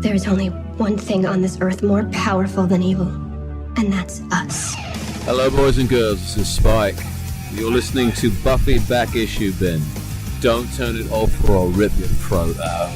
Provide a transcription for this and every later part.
There's only one thing on this earth more powerful than evil, and that's us. Hello, boys and girls. This is Spike. You're listening to Buffy Back Issue Bin. Don't turn it off or I'll rip your throat out.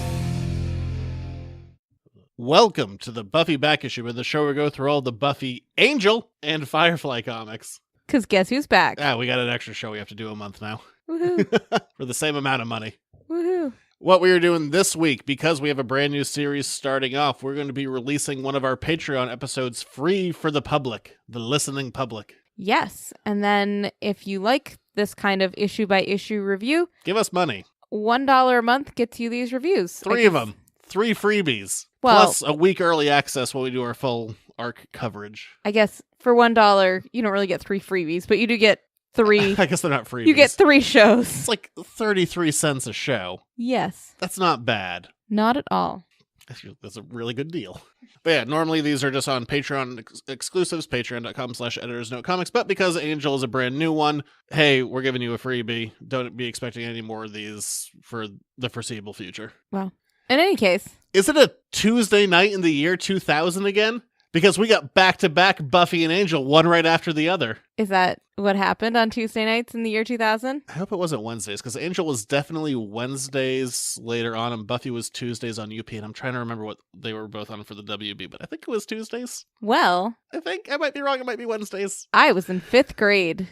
Welcome to the Buffy Back Issue Bin, the show where we go through all the Buffy, Angel, and Firefly comics. Because guess who's back? We got an extra show we have to do a month now. Woohoo. For the same amount of money. Woohoo. What we are doing this week, because we have a brand new series starting off, we're going to be releasing one of our Patreon episodes free for the public, the listening public. Yes. And then if you like this kind of issue-by-issue review, give us money. $1 a month gets you these reviews. 3 of them. 3 freebies. Well, plus a week early access when we do our full arc coverage. I guess for $1, you don't really get 3 freebies, but you do get 3. I guess they're not freebies. You get 3 shows. It's like 33 cents a show. Yes. That's not bad. Not at all. That's a really good deal. But yeah, normally these are just on Patreon exclusives, patreon.com/editorsnotecomics. But because Angel is a brand new one, hey, we're giving you a freebie. Don't be expecting any more of these for the foreseeable future. Well, in any case. Is it a Tuesday night in the year 2000 again? Because we got back-to-back Buffy and Angel, one right after the other. Is that what happened on Tuesday nights in the year 2000? I hope it wasn't Wednesdays, because Angel was definitely Wednesdays later on, and Buffy was Tuesdays on UP, and I'm trying to remember what they were both on for the WB, but I think it was Tuesdays. Well, I think I might be wrong. It might be Wednesdays. I was in 5th grade,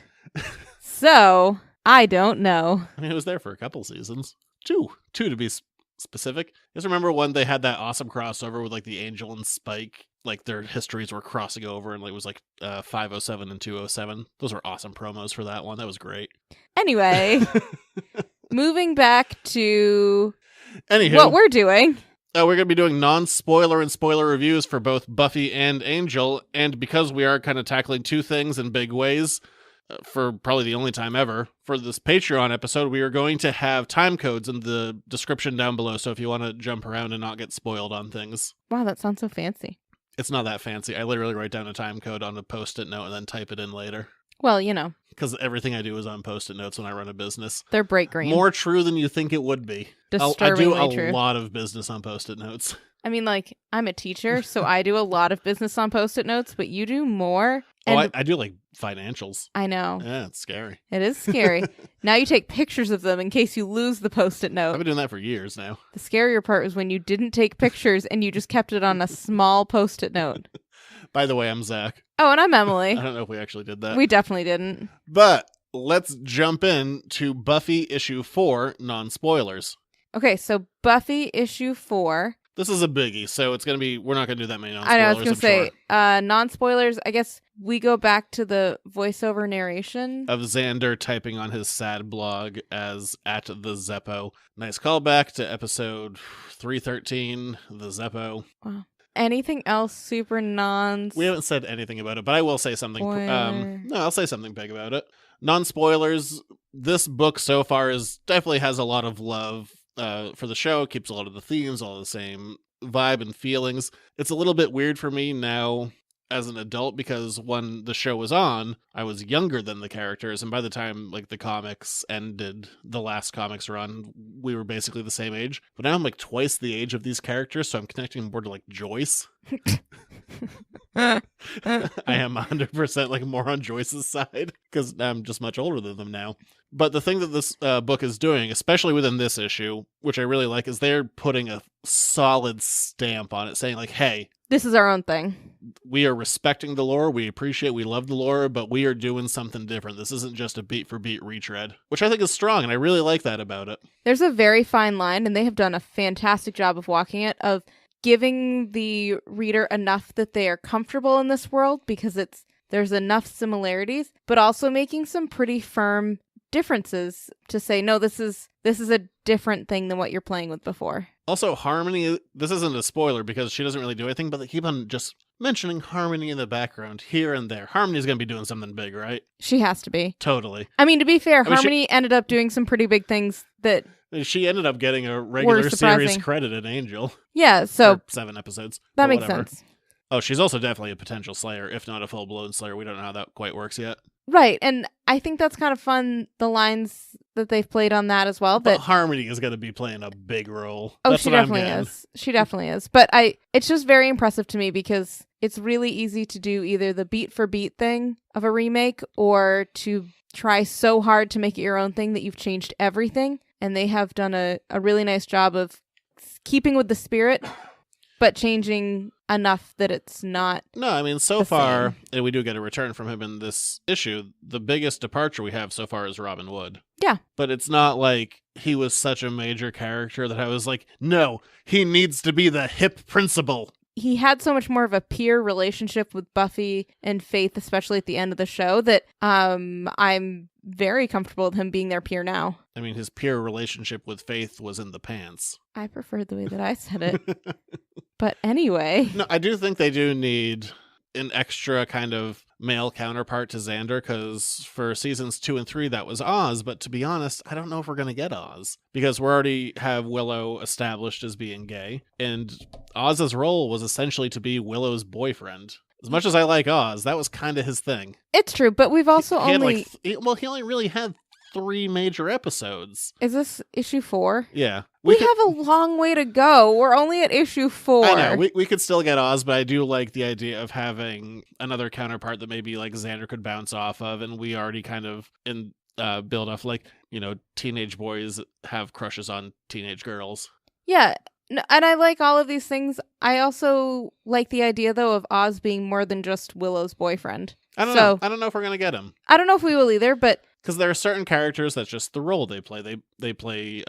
so I don't know. I mean, it was there for a couple seasons. Two to be specific. Just remember when they had that awesome crossover with like the Angel and Spike, like their histories were crossing over, and it was like 507 and 207. Those were awesome promos for that one. That was great. Anyway, moving back to Anywho, what we're doing. We're going to be doing non-spoiler and spoiler reviews for both Buffy and Angel, and because we are kind of tackling two things in big ways, for probably the only time ever, for this Patreon episode, we are going to have time codes in the description down below, so if you want to jump around and not get spoiled on things. Wow, that sounds so fancy. It's not that fancy. I literally write down a time code on a Post-it note and then type it in later. Well, you know. Because everything I do is on Post-it notes when I run a business. They're bright green. More true than you think it would be. Disturbingly I do true. a lot of business on Post-it notes. I mean, like, I'm a teacher, so I do a lot of business on Post-it notes, but you do more. And I do like financials. I know. Yeah, it's scary. It is scary. Now you take pictures of them in case you lose the Post-it note. I've been doing that for years now. The scarier part was when you didn't take pictures and you just kept it on a small Post-it note. By the way, I'm Zach. Oh, and I'm Emily. I don't know if we actually did that. We definitely didn't. But let's jump in to Buffy issue 4, non-spoilers. Okay, so Buffy issue 4. This is a biggie, so it's going to be, we're not going to do that many non-spoilers. I know, I was going to say, sure. Non-spoilers, I guess we go back to the voiceover narration. Of Xander typing on his sad blog as at the Zeppo. Nice callback to episode 313, the Zeppo. Wow. Anything else super We haven't said anything about it, but I will say something. Spoiler. No, I'll say something big about it. Non-spoilers, this book so far definitely has a lot of love for the show. It keeps a lot of the themes, all the same vibe and feelings. It's a little bit weird for me now as an adult because when the show was on, I was younger than the characters, and by the time like the comics ended, the last comics run, we were basically the same age. But now I'm like twice the age of these characters, so I'm connecting more to like Joyce. I am 100% like more on Joyce's side because I'm just much older than them now. But the thing that this book is doing, especially within this issue, which I really like, is they're putting a solid stamp on it, saying like, hey, This is our own thing. We are respecting the lore, we love the lore, but we are doing something different. This isn't just a beat for beat retread, which I think is strong, and I really like that about it. There's a very fine line, and they have done a fantastic job of walking it, of giving the reader enough that they are comfortable in this world, because there's enough similarities, but also making some pretty firm differences to say, no, this is a different thing than what you're playing with before. Also, Harmony, this isn't a spoiler because she doesn't really do anything, but they keep on just mentioning Harmony in the background here and there. Harmony's going to be doing something big, right? She has to be. Totally. I mean, to be fair, Harmony ended up doing some pretty big things that... She ended up getting a regular series credit in Angel. Yeah, so... 7 episodes. That makes sense. Oh, she's also definitely a potential Slayer, if not a full-blown Slayer. We don't know how that quite works yet. Right, and I think that's kind of fun, the lines that they've played on that as well. But That Harmony is going to be playing a big role. Oh, That's she what I'm definitely getting. is. She definitely is. But it's just very impressive to me because it's really easy to do either the beat for beat thing of a remake or to try so hard to make it your own thing that you've changed everything. And they have done a really nice job of keeping with the spirit, but changing enough that it's not. No, I mean, so the far, same. and we do get a return from him in this issue, the biggest departure we have so far is Robin Wood. Yeah. But it's not like he was such a major character that I was like, no, he needs to be the hip principal. He had so much more of a peer relationship with Buffy and Faith, especially at the end of the show, that I'm very comfortable with him being their peer now. I mean, his peer relationship with Faith was in the pants. I preferred the way that I said it. But anyway. No, I do think they do need an extra kind of male counterpart to Xander, because for seasons 2 and 3 that was Oz, but to be honest, I don't know if we're going to get Oz, because we already have Willow established as being gay, and Oz's role was essentially to be Willow's boyfriend. As much as I like Oz, that was kind of his thing. It's true, but we've also He had only... he only really had 3 major episodes. Is this issue 4? Yeah. We have a long way to go. We're only at issue 4. I know, we could still get Oz, but I do like the idea of having another counterpart that maybe like Xander could bounce off of, and we already kind of build off, like, you know, teenage boys have crushes on teenage girls. Yeah, and I like all of these things. I also like the idea, though, of Oz being more than just Willow's boyfriend. I don't know. I don't know if we're going to get him. I don't know if we will either, but... Because there are certain characters that's just the role they play. They play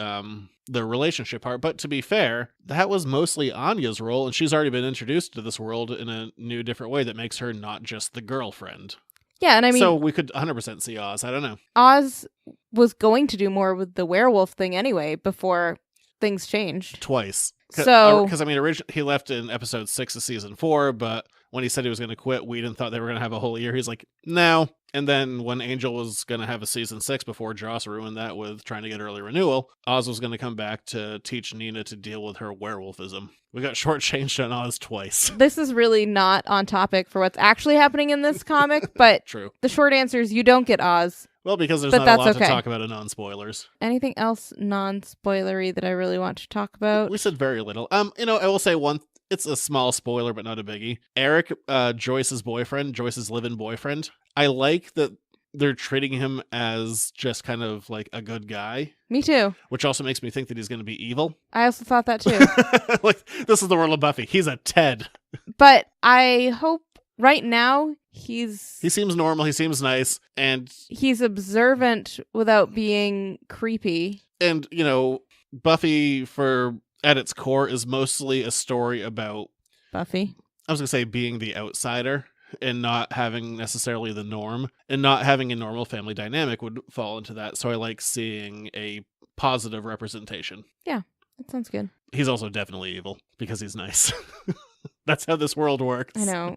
the relationship part. But to be fair, that was mostly Anya's role, and she's already been introduced to this world in a new, different way that makes her not just the girlfriend. Yeah, and I mean... So we could 100% see Oz. I don't know. Oz was going to do more with the werewolf thing anyway before things changed. Twice. So... Because, I mean, originally he left in episode 6 of season 4, but when he said he was going to quit, Whedon thought they were going to have a whole year. He's like, no. And then when Angel was going to have a season 6 before Joss ruined that with trying to get early renewal, Oz was going to come back to teach Nina to deal with her werewolfism. We got shortchanged on Oz twice. This is really not on topic for what's actually happening in this comic, but True. The short answer is you don't get Oz. Well, because there's But not a that's lot okay. to talk about in non-spoilers. Anything else non-spoilery that I really want to talk about? We said very little. You know, I will say one. It's a small spoiler, but not a biggie. Eric, Joyce's boyfriend, Joyce's live-in boyfriend. I like that they're treating him as just kind of like a good guy. Me too. Which also makes me think that he's going to be evil. I also thought that too. Like, this is the world of Buffy. He's a Ted. But I hope right now He seems normal. He seems nice. And he's observant without being creepy. And, you know, Buffy, at its core, is mostly a story about... Buffy. I was going to say being the outsider and not having necessarily the norm, and not having a normal family dynamic would fall into that. So I like seeing a positive representation. Yeah, that sounds good. He's also definitely evil because he's nice. That's how this world works. I know.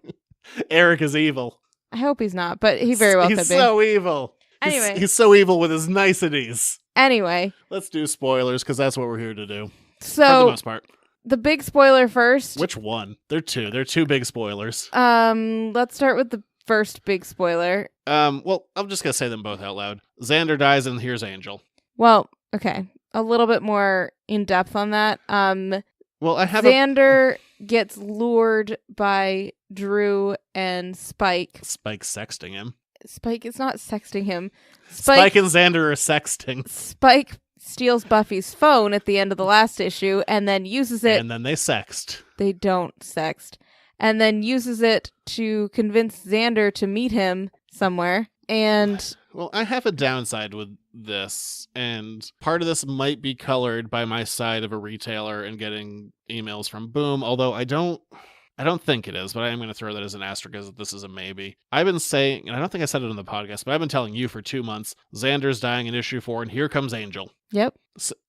Eric is evil. I hope he's not, but he very well could be. He's so evil. Anyway. He's so evil with his niceties. Anyway. Let's do spoilers, because that's what we're here to do. So, for the most part. The big spoiler first. Which one? They're two big spoilers. Let's start with the first big spoiler. Well, I'm just gonna say them both out loud. Xander dies, and here's Angel. Well, okay. A little bit more in depth on that. Well, I have Xander gets lured by Drew and Spike. Spike sexting him. Spike is not sexting him. Spike and Xander are sexting. Spike steals Buffy's phone at the end of the last issue and then uses it. And then they sext. They don't sext. And then uses it to convince Xander to meet him somewhere. And well, I have a downside with this, and part of this might be colored by my side of a retailer and getting emails from Boom, although I don't think it is, but I am going to throw that as an asterisk as this is a maybe. I've been saying, and I don't think I said it on the podcast, but I've been telling you for 2 months, Xander's dying in issue 4, and here comes Angel. Yep.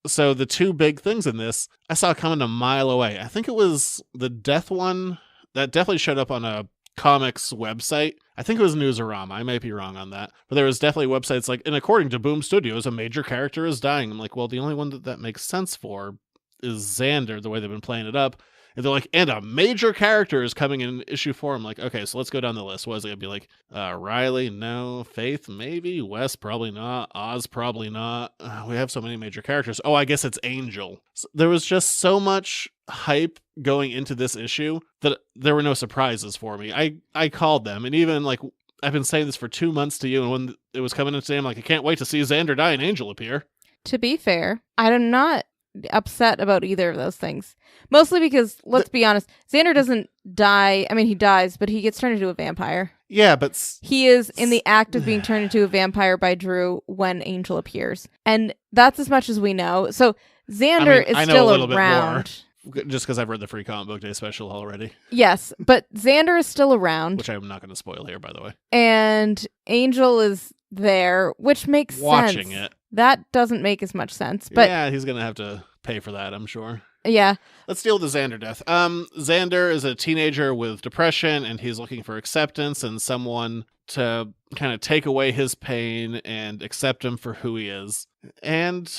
So the two big things in this, I saw coming a mile away. I think it was the death one that definitely showed up on a comics website. I think it was Newsarama. I might be wrong on that. But there was definitely websites like, and according to Boom Studios, a major character is dying. I'm like, well, the only one that makes sense for is Xander, the way they've been playing it up. And they're like, and a major character is coming in issue 4. I'm like, okay, so let's go down the list. What is it going to be like? Riley, no. Faith, maybe. Wes, probably not. Oz, probably not. We have so many major characters. Oh, I guess it's Angel. So there was just so much hype going into this issue that there were no surprises for me. I called them, and even like I've been saying this for 2 months to you, and when it was coming in today, I'm like, I can't wait to see Xander die and Angel appear. To be fair, I'm not upset about either of those things. Mostly because, let's be honest, Xander doesn't die. I mean, he dies, but he gets turned into a vampire. Yeah, but he is in the act of being turned into a vampire by Drew when Angel appears. And that's as much as we know. So Xander is still around. Just because I've read the free comic book day special already. Yes, but Xander is still around. Which I'm not going to spoil here, by the way. And Angel is there, which makes sense. Watching it. That doesn't make as much sense. But yeah, he's going to have to pay for that, I'm sure. Yeah. Let's deal with the Xander death. Xander is a teenager with depression, and he's looking for acceptance and someone to kind of take away his pain and accept him for who he is. And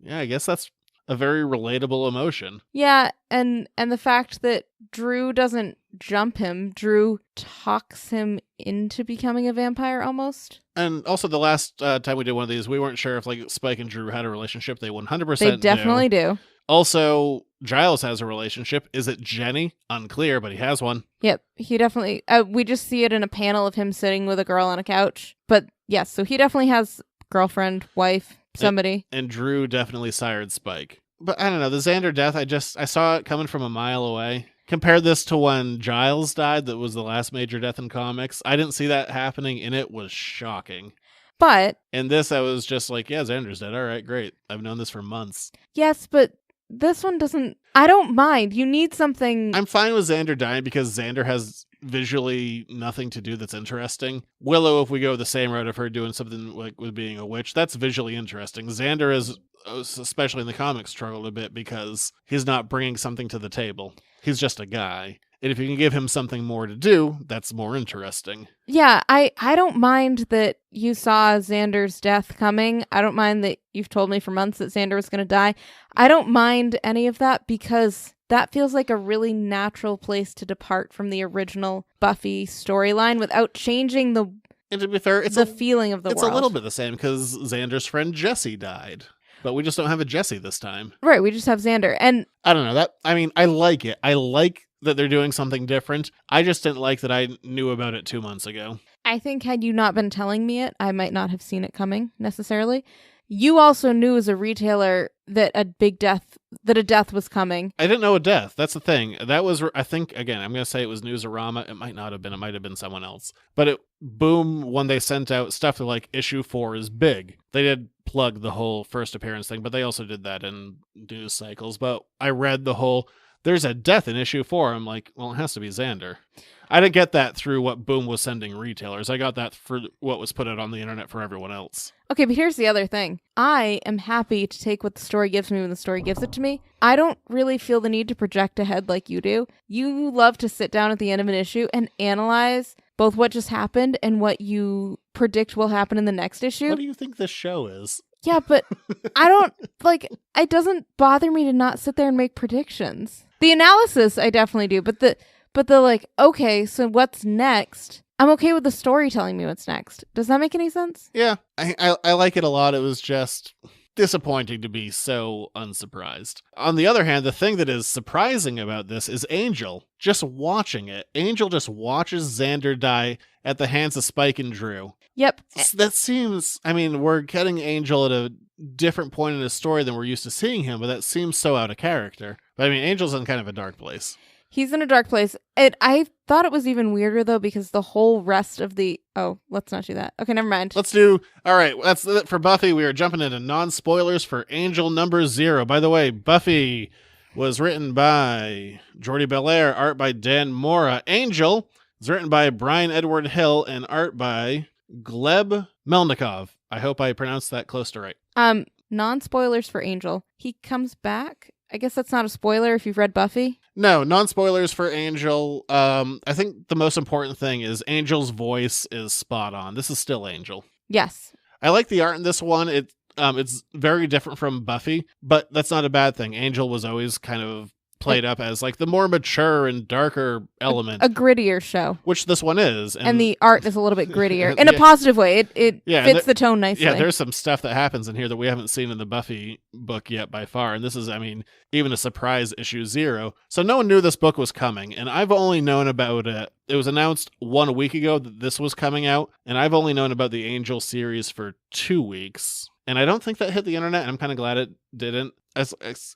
yeah, I guess that's a very relatable emotion. Yeah, and the fact that Drew doesn't jump him, Drew talks him into becoming a vampire almost. And also the last time we did one of these, we weren't sure if like Spike and Drew had a relationship. They 100% They definitely do. Also, Giles has a relationship. Is it Jenny? Unclear, but he has one. Yep, he definitely... we just see it in a panel of him sitting with a girl on a couch. But yes, so he definitely has girlfriend, wife, somebody. And Drew definitely sired Spike. But I don't know, the Xander death, I saw it coming from a mile away. Compare this to when Giles died, that was the last major death in comics. I didn't see that happening, and it was shocking. But... in this, I was just like, yeah, Xander's dead. All right, great. I've known this for months. Yes, but this one doesn't... I don't mind. You need something... I'm fine with Xander dying because Xander has visually nothing to do that's interesting. Willow, if we go the same route of her doing something like with being a witch, that's visually interesting. Xander is, especially in the comics, struggled a bit because he's not bringing something to the table. He's just a guy. And if you can give him something more to do, that's more interesting. Yeah, I don't mind that you saw Xander's death coming. I don't mind that you've told me for months that Xander was going to die. I don't mind any of that because that feels like a really natural place to depart from the original Buffy storyline without changing the... And to be fair, it's the feeling of the world. It's a little bit the same because Xander's friend Jesse died. But we just don't have a Jesse this time. Right, we just have Xander. And I don't know. I like it. I like that they're doing something different. I just didn't like that I knew about it 2 months ago. I think had you not been telling me it, I might not have seen it coming necessarily. You also knew as a retailer that a death was coming. I didn't know a death. That's the thing. That was, I think, again, I'm going to say it was Newsarama. It might not have been. It might have been someone else. But Boom, when they sent out stuff, they're like, issue 4 is big. They did plug the whole first appearance thing, but they also did that in news cycles. But I read the whole, there's a death in issue 4. I'm like, well, it has to be Xander. I didn't get that through what Boom was sending retailers. I got that for what was put out on the internet for everyone else. Okay, but here's the other thing. I am happy to take what the story gives me when the story gives it to me. I don't really feel the need to project ahead like you do. You love to sit down at the end of an issue and analyze both what just happened and what you predict will happen in the next issue. What do you think this show is? Yeah, but I don't, it doesn't bother me to not sit there and make predictions. The analysis, I definitely do, but the okay, so what's next? I'm okay with the story telling me what's next. Does that make any sense? Yeah, I like it a lot. It was just disappointing to be so unsurprised. On the other hand, the thing that is surprising about this is Angel. Just watching it. Angel just watches Xander die at the hands of Spike and Drew. Yep. That seems, we're getting Angel at a different point in his story than we're used to seeing him, but that seems so out of character. But Angel's in kind of a dark place. He's in a dark place. I thought it was even weirder, though, because the whole rest of the... Oh, let's not do that. Okay, never mind. All right, that's it for Buffy. We are jumping into non-spoilers for Angel number 0. By the way, Buffy was written by Jordi Belair, art by Dan Mora. Angel is written by Brian Edward Hill and art by Gleb Melnikov. I hope I pronounced that close to right. Non-spoilers for Angel. He comes back. I guess that's not a spoiler if you've read Buffy. No, non-spoilers for Angel. I think the most important thing is Angel's voice is spot on. This is still Angel. Yes. I like the art in this one. It's very different from Buffy, but that's not a bad thing. Angel was always kind of played up as like the more mature and darker element, A grittier show. which this one is. And the art is a little bit grittier in a Yeah. positive way. It Yeah, fits the tone nicely. Yeah, there's some stuff that happens in here that we haven't seen in the Buffy book yet by far. And this is, I mean, even a surprise issue 0. So no one knew this book was coming. And I've only known about it. It was announced 1 week ago that this was coming out. And I've only known about the Angel series for 2 weeks. And I don't think that hit the internet. And I'm kind of glad it didn't. As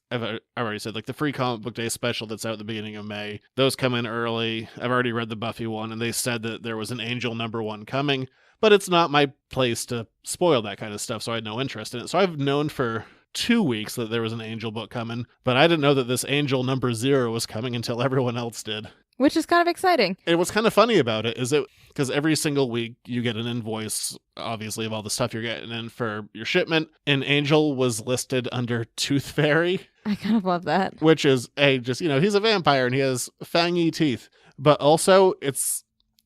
I've already said, like the free comic book day special that's out at the beginning of May, those come in early. I've already read the Buffy one, and they said that there was an Angel #1 coming, but it's not my place to spoil that kind of stuff, so I had no interest in it. So I've known for 2 weeks that there was an Angel book coming, but I didn't know that this Angel #0 was coming until everyone else did. Which is kind of exciting. And what's kind of funny about it is because every single week you get an invoice, obviously, of all the stuff you're getting in for your shipment, and Angel was listed under Tooth Fairy, I kind of love that. which is just, he's a vampire and he has fangy teeth. But also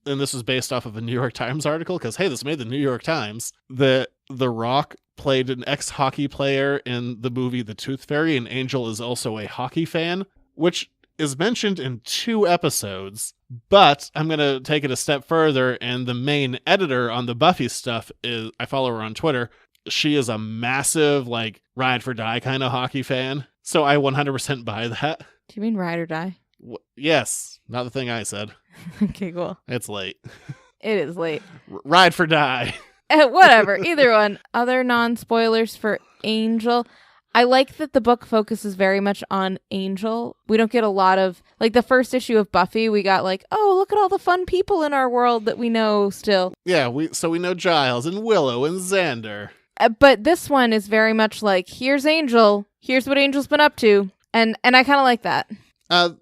and this was based off of a New York Times article, because, hey, this made the New York Times, that The Rock played an ex-hockey player in the movie The Tooth Fairy, and Angel is also a hockey fan, which is mentioned in 2 episodes. But I'm going to take it a step further, and the main editor on the Buffy stuff I follow her on Twitter. She is a massive, like, ride for die kind of hockey fan. So I 100% buy that. Do you mean ride or die? Yes, not the thing I said. Okay, cool. It's late. It is late. Ride for die. Whatever. Either one. Other non-spoilers for Angel. I like that the book focuses very much on Angel. We don't get a lot of, like, the first issue of Buffy, we got like, oh, look at all the fun people in our world that we know still. Yeah, we know Giles and Willow and Xander. But this one is very much like, here's Angel. Here's what Angel's been up to. And I kind of like that.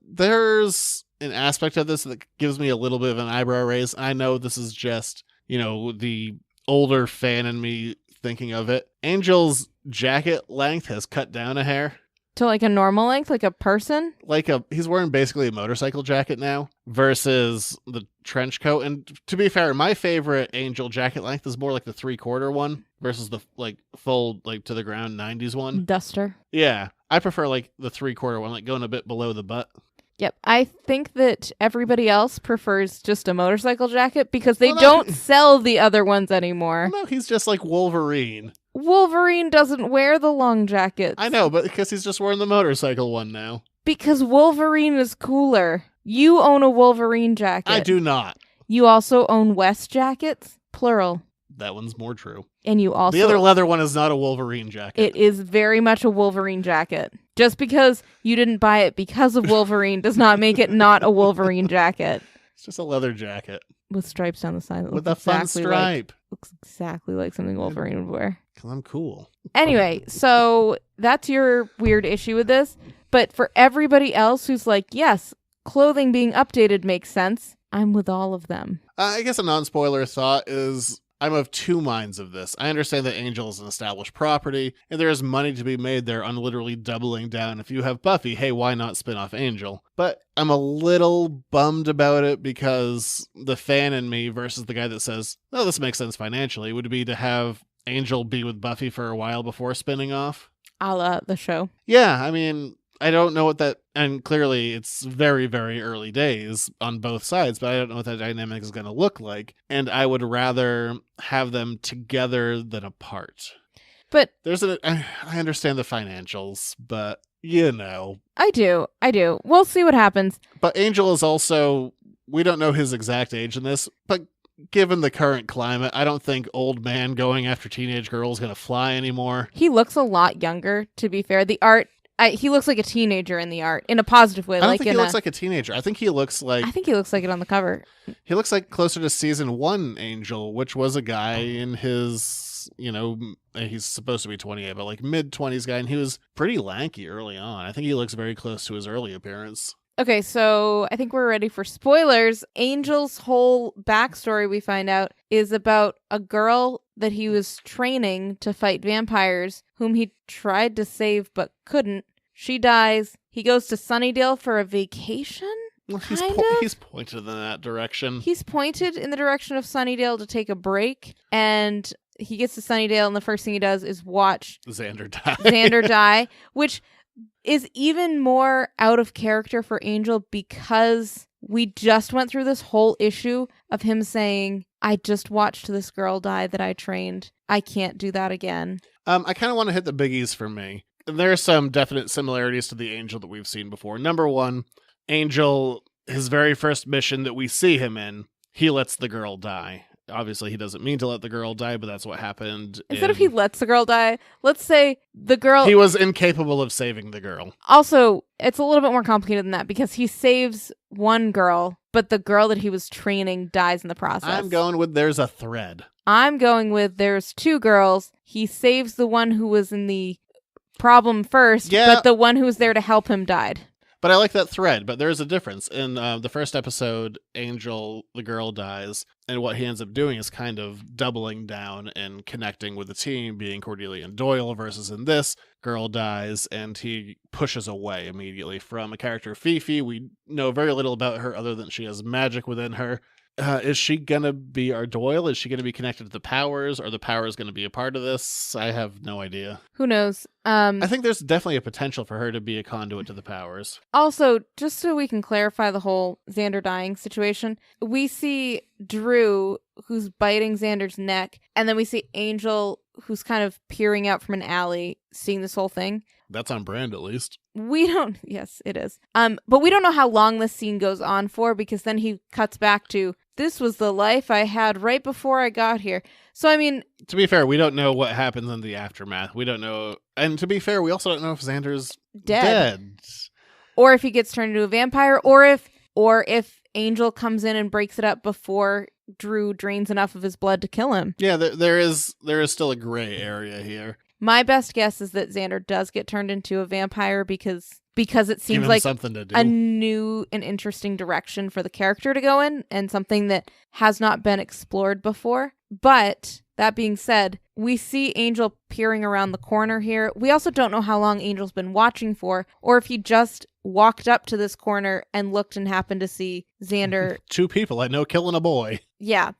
There's an aspect of this that gives me a little bit of an eyebrow raise. I know this is just, the older fan in me thinking of it. Angel's jacket length has cut down a hair. To like a normal length, like a person? He's wearing basically a motorcycle jacket now versus the trench coat. And to be fair, my favorite Angel jacket length is more like the 3/4 one versus the like full, like to the ground 90s one. Duster. Yeah. I prefer like the 3/4 one, like going a bit below the butt. Yep. I think that everybody else prefers just a motorcycle jacket because they don't sell the other ones anymore. No, he's just like Wolverine. Wolverine doesn't wear the long jackets. I know, but because he's just wearing the motorcycle one now. Because Wolverine is cooler. You own a Wolverine jacket. I do not. You also own West jackets, plural. That one's more true. And you also... The other leather one is not a Wolverine jacket. It is very much a Wolverine jacket. Just because you didn't buy it because of Wolverine does not make it not a Wolverine jacket. It's just a leather jacket. With stripes down the side. With a fun stripe. Looks exactly like something Wolverine would wear. Because I'm cool. Anyway, so that's your weird issue with this. But for everybody else who's like, yes, clothing being updated makes sense, I'm with all of them. I guess a non-spoiler thought is I'm of 2 minds of this. I understand that Angel is an established property, and there is money to be made there on literally doubling down. If you have Buffy, hey, why not spin off Angel? But I'm a little bummed about it because the fan in me versus the guy that says, no, this makes sense financially, would be to have Angel be with Buffy for a while before spinning off. A la the show. Yeah, I mean, I don't know what that, and clearly it's very, very early days on both sides, but I don't know what that dynamic is going to look like. And I would rather have them together than apart. But I understand the financials, but I do. We'll see what happens. But Angel is also, we don't know his exact age in this, but given the current climate, I don't think old man going after teenage girls is going to fly anymore. He looks a lot younger, to be fair. The art, he looks like a teenager in the art, in a positive way. I don't think he looks like a teenager. I think he looks like it on the cover. He looks like closer to season 1 Angel, which was a guy in his, he's supposed to be 28, but like mid-20s guy, and he was pretty lanky early on. I think he looks very close to his early appearance. Okay, so I think we're ready for spoilers. Angel's whole backstory, we find out, is about a girl that he was training to fight vampires, whom he tried to save but couldn't. She dies. He goes to Sunnydale for a vacation? Well, he's pointed in that direction. He's pointed in the direction of Sunnydale to take a break, and he gets to Sunnydale, and the first thing he does is watch Xander die, which is even more out of character for Angel because we just went through this whole issue of him saying, I just watched this girl die that I trained. I can't do that again. I kind of want to hit the biggies for me. There are some definite similarities to the Angel that we've seen before. Number one, Angel, his very first mission that we see him in, he lets the girl die. Obviously, he doesn't mean to let the girl die, but that's what happened. Instead of he lets the girl die, let's say the girl... He was incapable of saving the girl. Also, it's a little bit more complicated than that because he saves one girl, but the girl that he was training dies in the process. I'm going with there's a thread. I'm going with there's two girls. He saves the one who was in the problem first, but the one who was there to help him died. But I like that thread, but there's a difference. In the first episode, Angel, the girl, dies, and what he ends up doing is kind of doubling down and connecting with the team, being Cordelia and Doyle, versus in this, girl dies, and he pushes away immediately from a character, Fifi. We know very little about her other than she has magic within her. Is she going to be our Doyle? Is she going to be connected to the powers? Are the powers going to be a part of this? I have no idea. Who knows? I think there's definitely a potential for her to be a conduit to the powers. Also, just so we can clarify the whole Xander dying situation, we see Drew, who's biting Xander's neck, and then we see Angel, who's kind of peering out from an alley, seeing this whole thing. That's on brand, at least. Yes, it is. But we don't know how long this scene goes on for because then he cuts back to, this was the life I had right before I got here. So, I mean... To be fair, we don't know what happens in the aftermath. We don't know... And to be fair, we also don't know if Xander's dead. Or if he gets turned into a vampire, or if Angel comes in and breaks it up before Drew drains enough of his blood to kill him. Yeah, there is still a gray area here. My best guess is that Xander does get turned into a vampire because it seems like something to do. A new and interesting direction for the character to go in and something that has not been explored before. But that being said, we see Angel peering around the corner here. We also don't know how long Angel's been watching for, or if he just walked up to this corner and looked and happened to see Xander. Two people I know killing a boy. Yeah.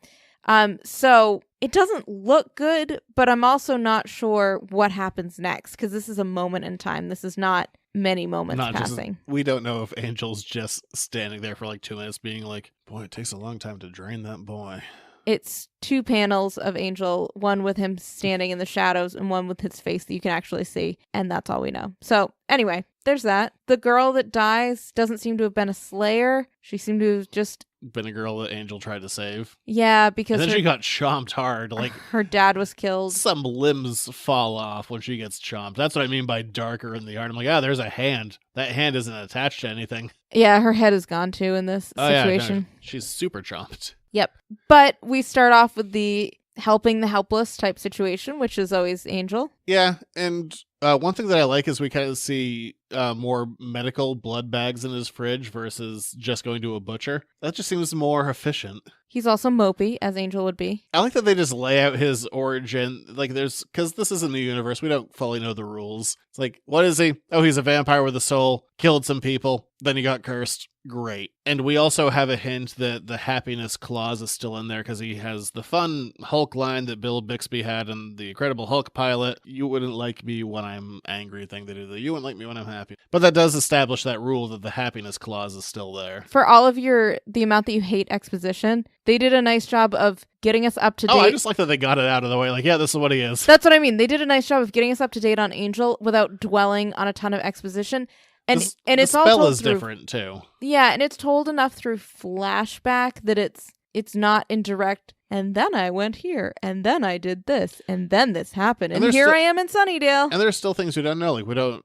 So it doesn't look good, but I'm also not sure what happens next because this is a moment in time. This is not many moments passing. We don't know if Angel's just standing there for like 2 minutes being like, boy, it takes a long time to drain that boy. It's 2 panels of Angel, one with him standing in the shadows and one with his face that you can actually see. And that's all we know. So anyway, there's that. The girl that dies doesn't seem to have been a slayer. She seemed to have just been a girl that Angel tried to save. Yeah, because and then she got chomped hard. Like her dad was killed. Some limbs fall off when she gets chomped. That's what I mean by darker in the art. I'm like, there's a hand. That hand isn't attached to anything. Yeah, her head is gone too in this situation. Yeah, no, she's super chomped. Yep. But we start off with the helping the helpless type situation, which is always Angel. Yeah, and one thing that I like is we kind of see more medical blood bags in his fridge versus just going to a butcher. That just seems more efficient. He's also mopey, as Angel would be. I like that they just lay out his origin. Like, because this isn't the universe, we don't fully know the rules. It's like, what is he? Oh, he's a vampire with a soul, killed some people, then he got cursed. Great. And we also have a hint that the happiness clause is still in there because he has the fun Hulk line that Bill Bixby had in the Incredible Hulk pilot. You wouldn't like me when I'm angry thing to do that. You wouldn't like me when I'm happy. But that does establish that rule that the happiness clause is still there. For all of the amount that you hate exposition, they did a nice job of getting us up to date. Oh, I just like that they got it out of the way. Like, yeah, this is what he is. That's what I mean. They did a nice job of getting us up to date on Angel without dwelling on a ton of exposition. And it's all told through, different too. Yeah, and it's told enough through flashback that it's not indirect. And then I went here, and then I did this, and then this happened, and here I am in Sunnydale. And there's still things we don't know. Like we don't.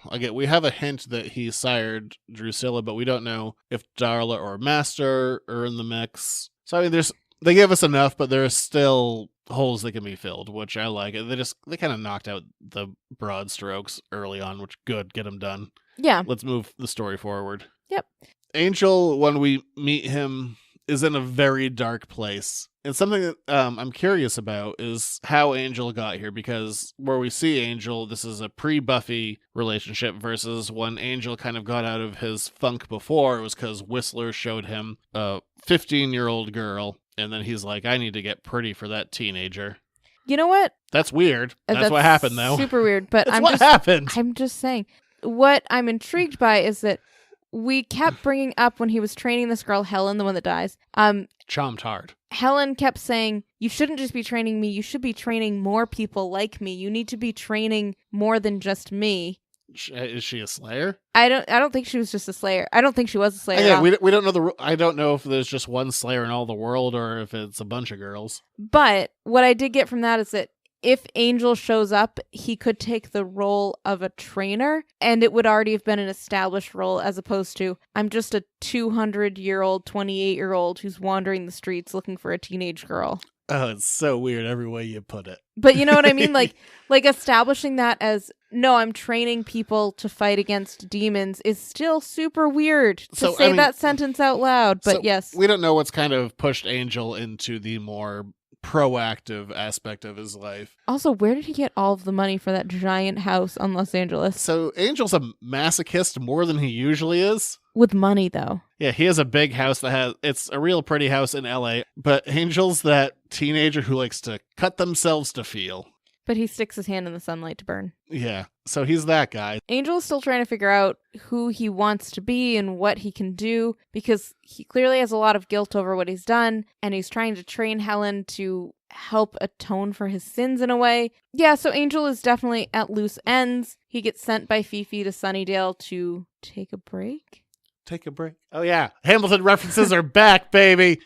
Again, we have a hint that he sired Drusilla, but we don't know if Darla or Master are in the mix. So I mean, they give us enough, but there's still holes that can be filled, which I like. They kind of knocked out the broad strokes early on, which good, get them done. Yeah. Let's move the story forward. Yep. Angel, when we meet him, is in a very dark place. And something that I'm curious about is how Angel got here, because where we see Angel, this is a pre-Buffy relationship versus when Angel kind of got out of his funk before, it was because Whistler showed him a 15-year-old girl, and then he's like, I need to get pretty for that teenager. You know what? That's weird. That's what happened, though. Super weird, but happened. I'm just saying. what I'm intrigued by is that we kept bringing up when he was training this girl, Helen, the one that dies. Chomped hard. Helen kept saying, you shouldn't just be training me. You should be training more people like me. You need to be training more than just me. Is she a Slayer? I don't think she was just a Slayer. I don't think she was a Slayer. Yeah, we don't know I don't know if there's just one Slayer in all the world or if it's a bunch of girls. But what I did get from that is that if Angel shows up, he could take the role of a trainer, and it would already have been an established role as opposed to, I'm just a 200-year-old, 28-year-old who's wandering the streets looking for a teenage girl. Oh, it's so weird every way you put it. But you know what I mean? Like establishing that as, no, I'm training people to fight against demons is still super weird to say that sentence out loud. But yes. We don't know what's kind of pushed Angel into the more proactive aspect of his life. Also, where did he get all of the money for that giant house on Los Angeles? So Angel's a masochist more than he usually is. With money, though. Yeah, he has a big house it's a real pretty house in LA, but Angel's that teenager who likes to cut themselves to feel. But he sticks his hand in the sunlight to burn. Yeah, so he's that guy. Angel is still trying to figure out who he wants to be and what he can do, because he clearly has a lot of guilt over what he's done, and he's trying to train Helen to help atone for his sins in a way. Yeah, so Angel is definitely at loose ends. He gets sent by Fifi to Sunnydale to take a break. Take a break. Oh yeah, Hamilton references are back, baby.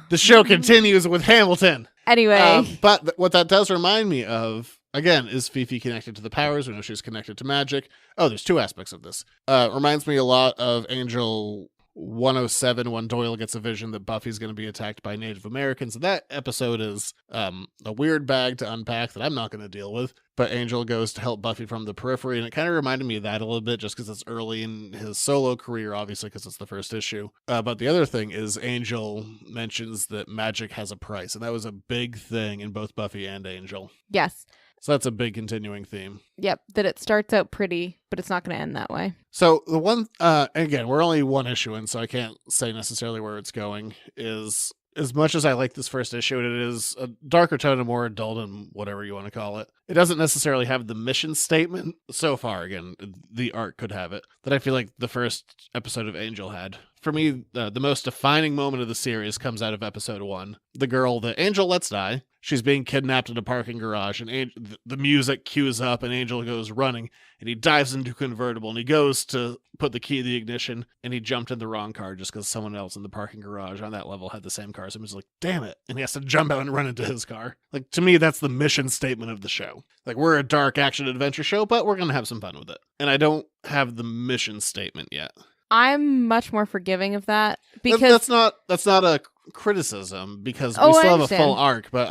The show continues with Hamilton. Anyway. But what that does remind me of, again, is Fifi connected to the powers? We know she's connected to magic. Oh, there's two aspects of this. Reminds me a lot of Angel 107 when Doyle gets a vision that Buffy's going to be attacked by Native Americans. And that episode is a weird bag to unpack that I'm not going to deal with. But Angel goes to help Buffy from the periphery, and it kind of reminded me of that a little bit just because it's early in his solo career, obviously, because it's the first issue. But the other thing is Angel mentions that magic has a price, and that was a big thing in both Buffy and Angel. Yes. So that's a big continuing theme. Yep, that it starts out pretty, but it's not going to end that way. So the one, again, we're only one issue in, so I can't say necessarily where it's going, is as much as I like this first issue, and it is a darker tone and more adult and whatever you want to call it, it doesn't necessarily have the mission statement so far. Again, the art could have it, that I feel like the first episode of Angel had. For me, the most defining moment of the series comes out of episode 1. The girl that Angel lets die, she's being kidnapped in a parking garage, and the music cues up, and Angel goes running, and he dives into a convertible, and he goes to put the key in the ignition, and he jumped in the wrong car just because someone else in the parking garage on that level had the same car. So he was like, damn it. And he has to jump out and run into his car. Like, to me, that's the mission statement of the show. Like, we're a dark action adventure show, but we're going to have some fun with it. And I don't have the mission statement yet. I'm much more forgiving of that because that's not a criticism, because we I still have understand. a full arc, but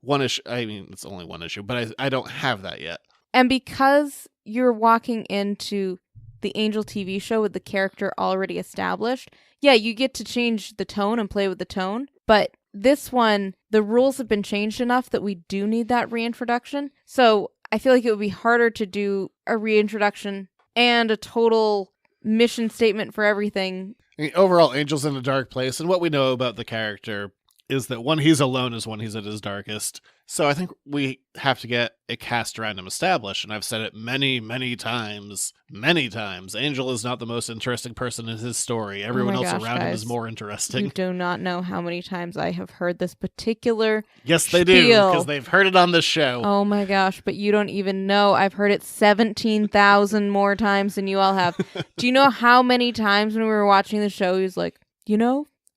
one issue. I mean, it's only one issue, but I don't have that yet. And because you're walking into the Angel TV show with the character already established, yeah, you get to change the tone and play with the tone. But this one, the rules have been changed enough that we do need that reintroduction. So I feel like it would be harder to do a reintroduction and a total mission statement for everything. I mean, overall, Angel's in a dark place, and what we know about the character is that when he's alone is when he's at his darkest. So I think we have to get a cast around him established, and I've said it many, many times. Angel is not the most interesting person in his story. Everyone else around him is more interesting. You do not know how many times I have heard this particular Yes, they do, because they've heard it on this show. Oh my gosh, but you don't even know. I've heard it 17,000 more times than you all have. Do you know how many times when we were watching the show, he was like,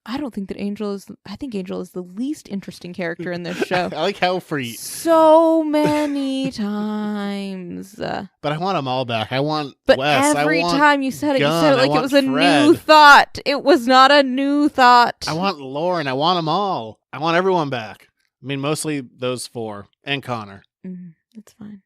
I don't think that I think Angel is the least interesting character in this show. I like how so many times. But I want them all back. I want But Wes. every time you said it, Gunn. like it was a Fred. new thought. It was not a new thought. I want Lauren. I want them all. I want everyone back. I mean, mostly those 4. And Connor. That's fine.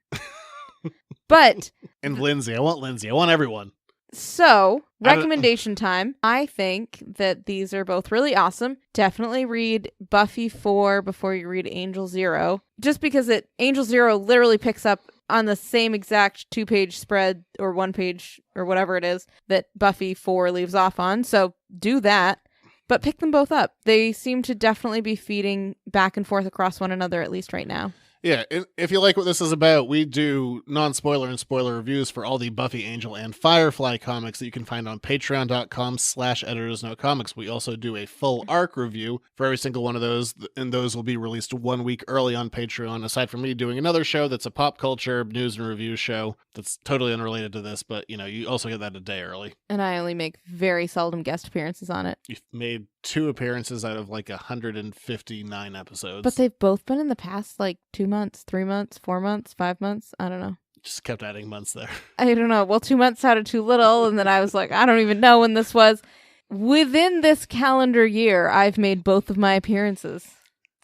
But and Lindsay. I want Lindsay. I want everyone. So, recommendation time. I think that these are both really awesome. Definitely read Buffy 4 before you read Angel 0. Just because Angel 0 literally picks up on the same exact 2-page spread or 1 page or whatever it is that Buffy 4 leaves off on. So, do that. But pick them both up. They seem to definitely be feeding back and forth across one another, at least right now. Yeah, if you like what this is about, we do non-spoiler and spoiler reviews for all the Buffy, Angel, and Firefly comics that you can find on patreon.com/editorsnotecomics. We also do a full arc review for every single one of those, and those will be released 1 week early on Patreon, aside from me doing another show that's a pop culture news and review show that's totally unrelated to this, but, you also get that a day early. And I only make very seldom guest appearances on it. You've made 2 appearances out of 159 episodes. But they've both been in the past 2 months, 3 months, 4 months, 5 months. I don't know. Just kept adding months there. I don't know. Well, 2 months sounded too little. And then I was like, I don't even know when this was. Within this calendar year, I've made both of my appearances.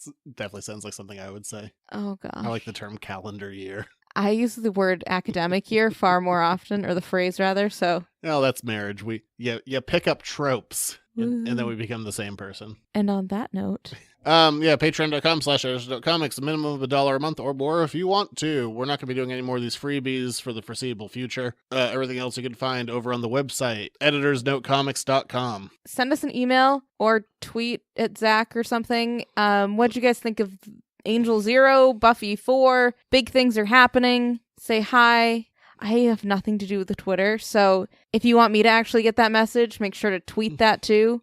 It definitely sounds like something I would say. Oh, gosh. I like the term calendar year. I use the word academic year far more often, or the phrase rather, so. Well, that's marriage. You pick up tropes, and then we become the same person. And on that note. Patreon.com/editorsnotecomics, a minimum of $1 a month or more if you want to. We're not going to be doing any more of these freebies for the foreseeable future. Everything else you can find over on the website, editorsnotecomics.com. Send us an email or tweet at Zach or something. What'd you guys think of Angel 0, Buffy 4? Big things are happening. Say hi. I have nothing to do with the Twitter, so if you want me to actually get that message, make sure to tweet that too.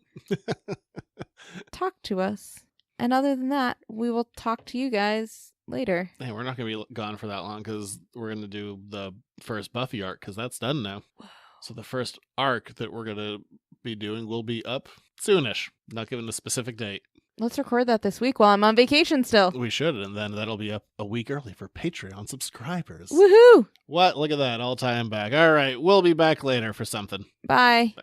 Talk to us. And other than that, we will talk to you guys later. Hey, we're not going to be gone for that long because we're going to do the first Buffy arc because that's done now. Whoa. So the first arc that we're going to be doing will be up soonish. Not giving a specific date. Let's record that this week while I'm on vacation still. We should, and then that'll be up a week early for Patreon subscribers. Woohoo! What? Look at that, all time back. All right, we'll be back later for something. Bye. Bye.